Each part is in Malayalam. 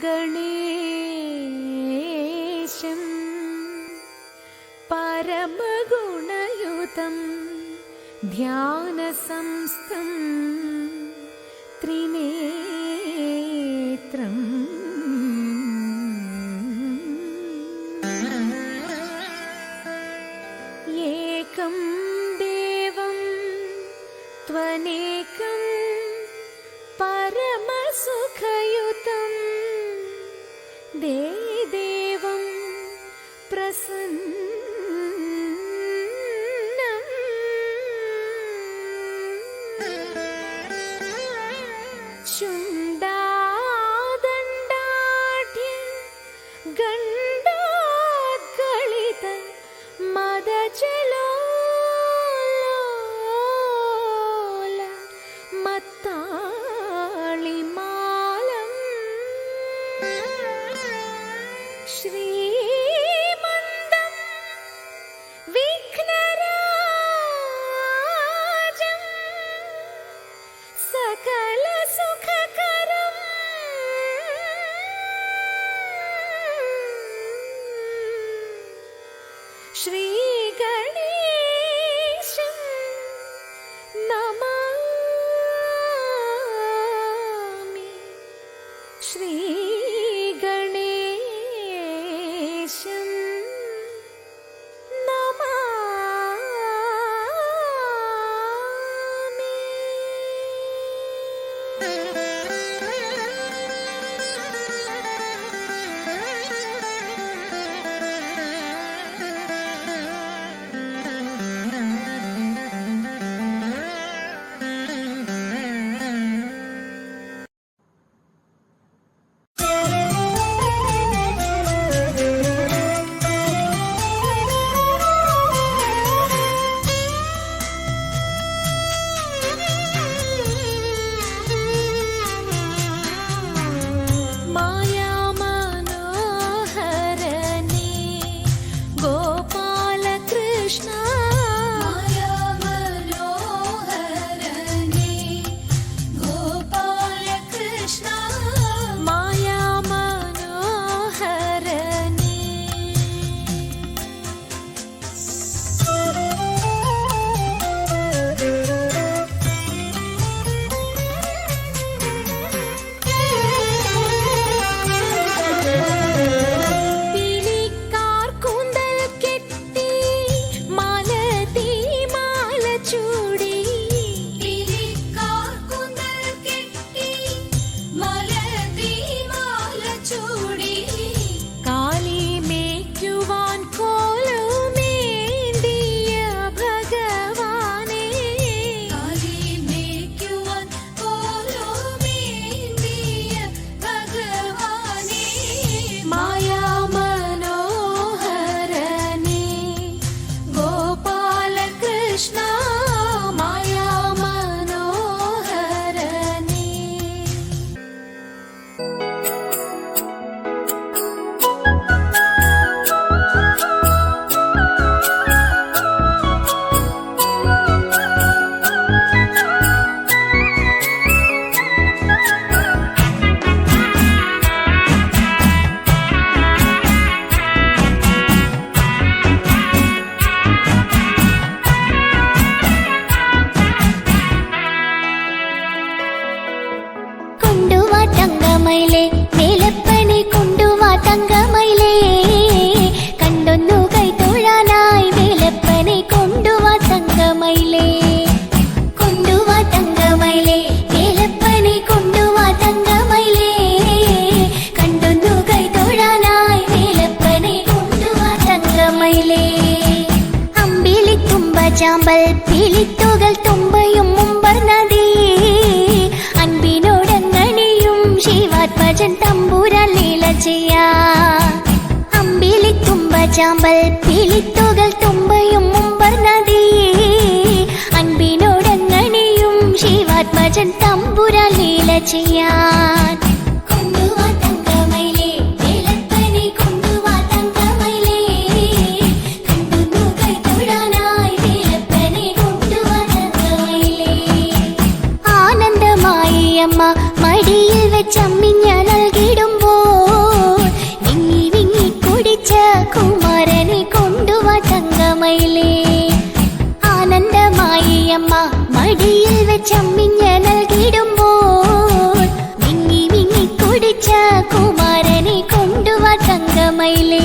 ഗണേശം പരമഗുണയുതം ധ്യാനസംസ്ഥം ത്രിനേത്രം ഏകം ദേവം ത്വനേകം പരമസുഖയുതം ദേവം പ്രസന്നം ശുണ്ഡാദണ്ഡാഢ്യ ഗണ്ഡോദ്ഗളിത മദജലോല മത്താളിമാലം ശ്രീമന്തം വിഘ്നരാജം സകല സുഖകരം ശ്രീഗണേശം നമാമി ശ്രീഗണേശം നമാമി. ചാമ്പൽ പിളിത്തുകൾ തുമ്പയും മുമ്പർന്നതേ അൻപിനോടങ്ങണിയും ശിവാത്മജൻ തമ്പുരാൻ ലീല ചെയ്യാ അമ്പിളിത്തുമ്പ ചാമ്പൽ പിളിത്തുകൾ തുമ്പയും മുമ്പർന്നതേ അൻപിനോടങ്ങണിയും ശിവാത്മജൻ തമ്പുരാൻ ലീല ചെയ്യാൻ മടിയിൽ വെച്ചമ്മിഞ്ഞ നൽകിടുമ്പോൾ തങ്കമയിലേ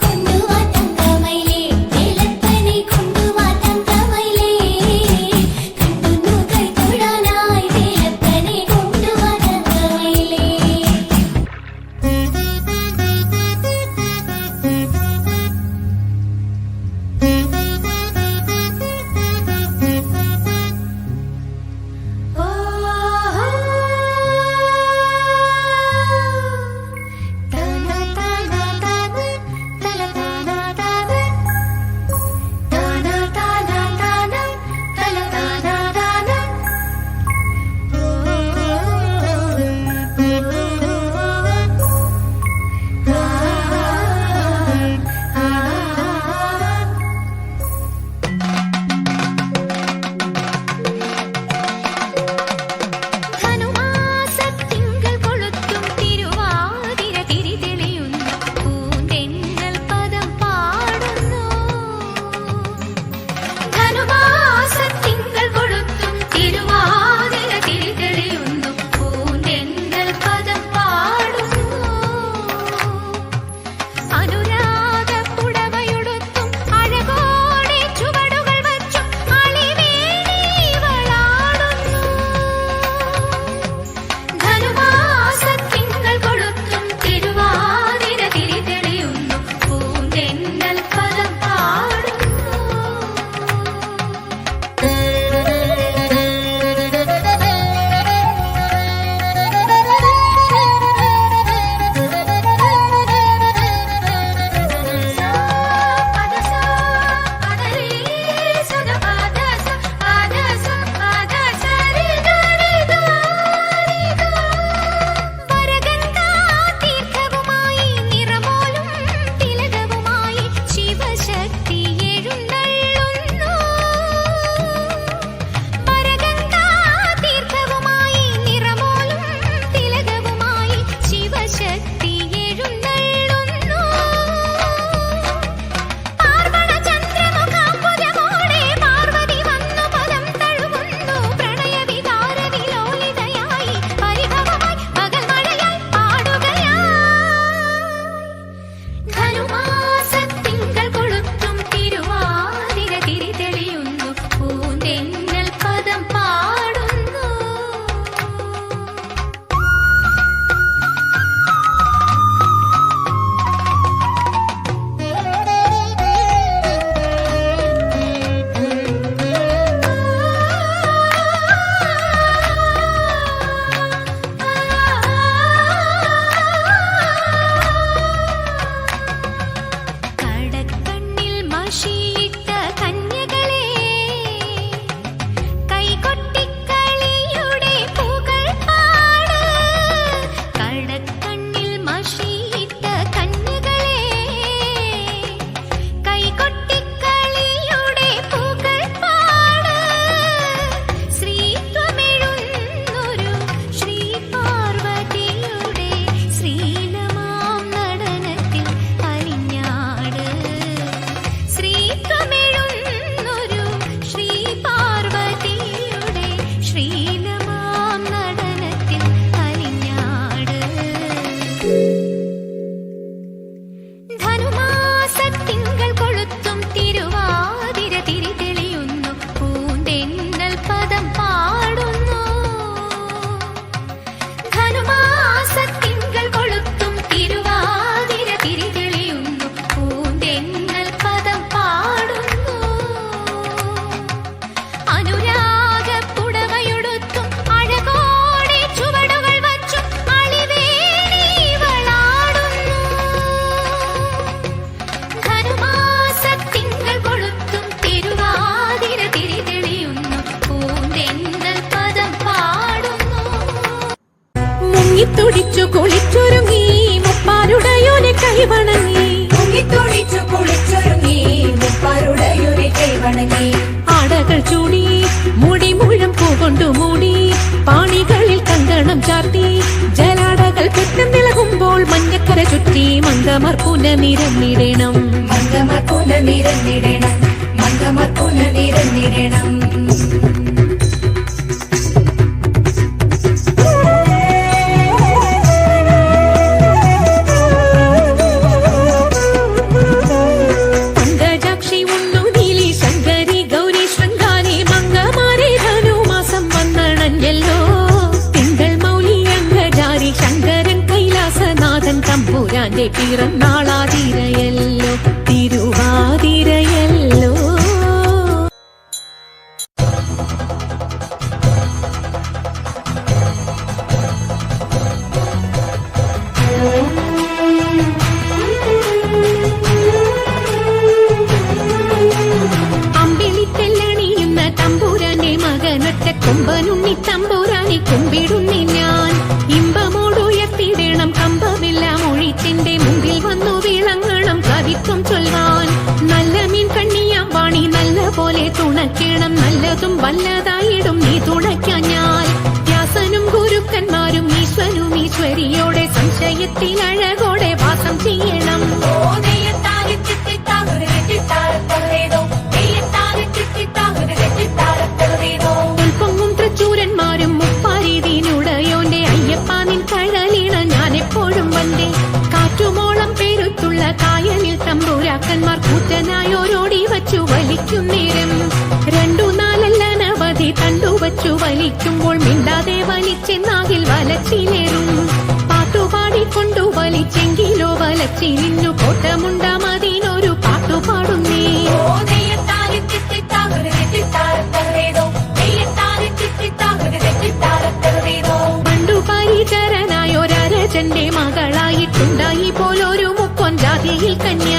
കൊണ്ടുവാ തങ്കമയിലേ വേലപ്പനെ കൊണ്ടുവാ തങ്കമയിലേ കണ്ടുന്നു കൈതൊഴാനായി വേലപ്പനെ കൊണ്ടുവാ തങ്കമയിലേ മുങ്ങിത്തുടിച്ചു കുളിച്ചൊരുങ്ങി മുപ്പാരുടയോനെ കൈവണങ്ങി മുങ്ങിത്തുടിച്ചു കുളിച്ചൊരുങ്ങി മുപ്പാരുടയോനെ കൈവണങ്ങി ആടകൾ ചൂടി മുടി മുഴം പൂകൊണ്ടു മൂടി പാണികളിൽ കങ്കണം ചാർത്തി ജലാടകൾ പെട്ടെന്നിളകുമ്പോൾ മഞ്ഞക്കര ചുറ്റി മങ്കമർ പുനനിരന്നിടണം മങ്കമർ പുനനിരന്നിടണം മങ്കമർ പുനനിരന്നിടണം തമ്പുരാന്റെ പിറന്നാളാതിരയല്ലോ തിരുവാതിരയല്ലോ. അമ്പിളിത്തെല്ലണിയുന്ന തമ്പുരാന്റെ മകനൊറ്റ കൊമ്പനുണ്ണി തമ്പുരാനെ കുമ്പിടുന്നി ഞാൻ. ഇമ്പമോടുയർത്തിടണം കമ്പമെല്ലാം ഒഴിച്ചെന്റെ മുമ്പിൽ വന്നു വിളങ്ങണം കവിത്വം ചൊൽവാൻ. നല്ല മീൻ കണ്ണിയാം വാണി നല്ല പോലെ തുണയ്ക്കണം, നല്ലതും വല്ലതായിടും നീ തുണയ്ക്കാൻ ഞാൻ. വ്യാസനും ഗുരുക്കന്മാരും ഈശ്വരും ഈശ്വരിയോടെ സംശയത്തിൽ അഴകോടെ വാസം ചെയ്യണം. പൊങ്ങും തൃച്ചൂരന്മാരും മുപ്പാരീതിനുടയോന്റെ അയ്യപ്പ നിൻ കഴലിണ ഞാൻ എപ്പോഴും വந்தേ. കാറ്റുമോളം പേരുത്തുള്ള കായലിൽ തമ്പുരാക്കന്മാർ കൂറ്റനായോരോടി വച്ചു വലിക്കും നേരം. 2-4 അനവധി തണ്ടുവച്ചു വലിക്കുമ്പോൾ മിണ്ടാതെ വലിച്ചെന്നാകിൽ വലച്ചിലേറും. പാട്ടുപാടിക്കൊണ്ടു വലിച്ചെങ്കിലോ വലച്ചിലിന്നു കോട്ടമുണ്ടാമതിനൊരു പാട്ടുപാടുന്നേ. പണ്ടു പരിചരനായൊരരജന്റെ മകളായിട്ടുണ്ടായി പോലൊരു മുക്കൊൻ ജാതിയിൽ കന്യ.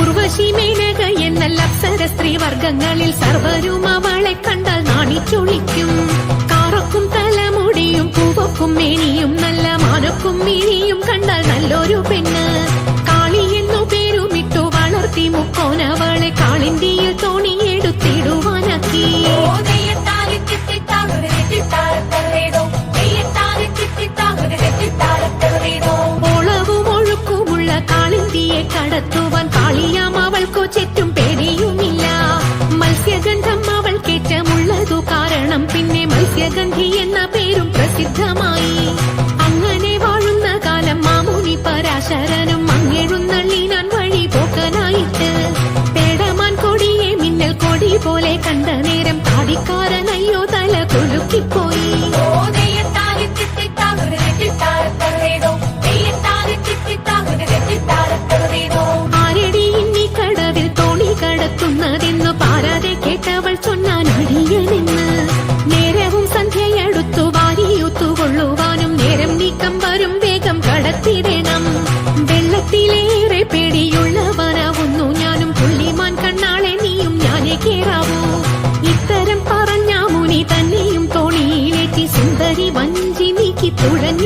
ഉർവശി മേനക എന്നല്ല അപ്സര സ്ത്രീ വർഗങ്ങളിൽ സർവരും അവളെ കണ്ടാൽ നാണിച്ചൊളിക്കും. കാറക്കും തലമുടിയും പൂവക്കും മേനിയും നല്ല മാനക്കും മിഴിയും കണ്ടാൽ നല്ലൊരു പെണ്ണ്. കാളി എന്നു പേരുമിട്ടു വളർത്തി മുക്കോനവളെ കാളിന്തിയിൽ തോണിയെടുത്തിടുവാനാക്കി. ഓളവും ഒഴുക്കുമുള്ള കാളിന്തിയെ കടത്തുവാൻ കാളിയാം അവൾക്കു ചുറ്റും പേടിയുമില്ല. മത്സ്യഗന്ധം അവൾ കേറ്റമുള്ളതു കാരണം പിന്നെ മത്സ്യഗന്ധി എന്ന പേരും പ്രസിദ്ധമായി. അങ്ങനെ വാഴുന്ന കാലം മാമുനി പരാശരനും അങ്ങെഴുന്നള്ളിനാൻ വഴി പോക്കനായിട്ട്. പേടമാൻ കൊടിയെ മിന്നൽ കൊടി പോലെ കണ്ട നേരം താടിക്കാരനയ്യോ തല കുലുക്കിപ്പോയി. ആരടി ഇന്നീ കടവിൽ തോണി കടത്തുന്നതെന്നു പാരാതെ കേട്ടവൾ ചൊന്നാൻ അടിയനെന്ന്. നേരവും സന്ധ്യയടുത്തു വാരിയൂത്തുകൊള്ളുവാനും നേരം നീക്കം വരും വേഗം കടത്തിടണം. വെള്ളത്തിലേറെ പേടിയുള്ളവനാവുന്നു ഞാനും പുള്ളിമാൻ കണ്ണാളെ നീയും ഞാനേ കേറാവൂ. ഇത്തരം പറഞ്ഞ മുനി തന്നെയും തോണിയിലേറ്റി സുന്ദരി വഞ്ചി നീക്കി തുഴഞ്ഞു